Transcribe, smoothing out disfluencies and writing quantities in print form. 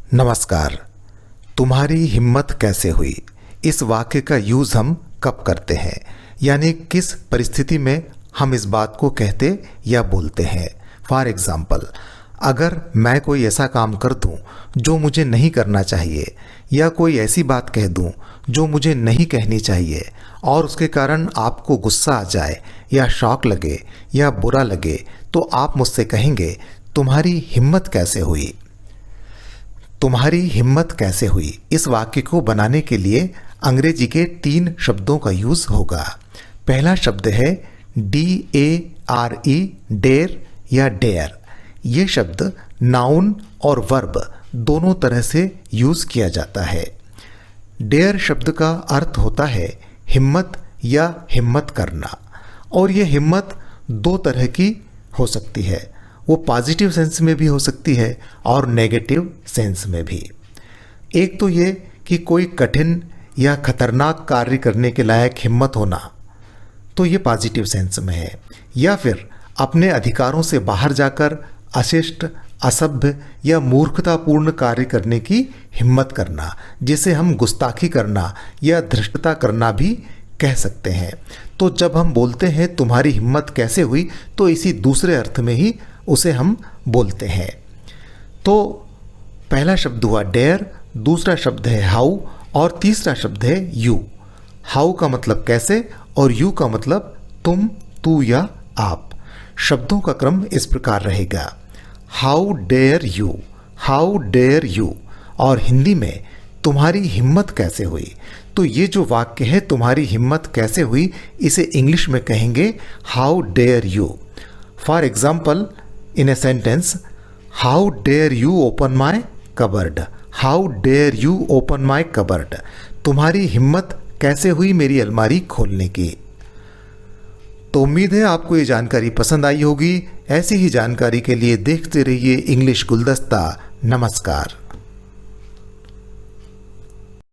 नमस्कार। तुम्हारी हिम्मत कैसे हुई? इस वाक्य का यूज़ हम कब करते हैं, यानी किस परिस्थिति में हम इस बात को कहते या बोलते हैं। फॉर एग्ज़ाम्पल, अगर मैं कोई ऐसा काम कर दूं जो मुझे नहीं करना चाहिए, या कोई ऐसी बात कह दूं जो मुझे नहीं कहनी चाहिए और उसके कारण आपको गुस्सा आ जाए या शॉक लगे या बुरा लगे, तो आप मुझसे कहेंगे तुम्हारी हिम्मत कैसे हुई। तुम्हारी हिम्मत कैसे हुई इस वाक्य को बनाने के लिए अंग्रेजी के 3 शब्दों का यूज़ होगा। पहला शब्द है DARE, डेयर या डेयर। ये शब्द नाउन और वर्ब दोनों तरह से यूज़ किया जाता है। डेयर शब्द का अर्थ होता है हिम्मत या हिम्मत करना, और ये हिम्मत 2 तरह की हो सकती है। वो पॉजिटिव सेंस में भी हो सकती है और नेगेटिव सेंस में भी। एक तो ये कि कोई कठिन या खतरनाक कार्य करने के लायक हिम्मत होना, तो ये पॉजिटिव सेंस में है। या फिर अपने अधिकारों से बाहर जाकर अशिष्ट, असभ्य या मूर्खतापूर्ण कार्य करने की हिम्मत करना, जिसे हम गुस्ताखी करना या धृष्टता करना भी कह सकते हैं। तो जब हम बोलते हैं तुम्हारी हिम्मत कैसे हुई, तो इसी दूसरे अर्थ में ही उसे हम बोलते हैं। तो पहला शब्द हुआ डेयर, दूसरा शब्द है हाउ और तीसरा शब्द है यू। हाउ का मतलब कैसे और यू का मतलब तुम, तू या आप। शब्दों का क्रम इस प्रकार रहेगा, how dare you, how dare you. और हिंदी में तुम्हारी हिम्मत कैसे हुई, तो ये जो वाक्य है तुम्हारी हिम्मत कैसे हुई, इसे इंग्लिश में कहेंगे how dare you. For example, in a sentence, how dare you open my cupboard, how dare you open my cupboard। तुम्हारी हिम्मत कैसे हुई मेरी अलमारी खोलने की। तो उम्मीद है आपको ये जानकारी पसंद आई होगी। ऐसी ही जानकारी के लिए देखते रहिए इंग्लिश गुलदस्ता। नमस्कार।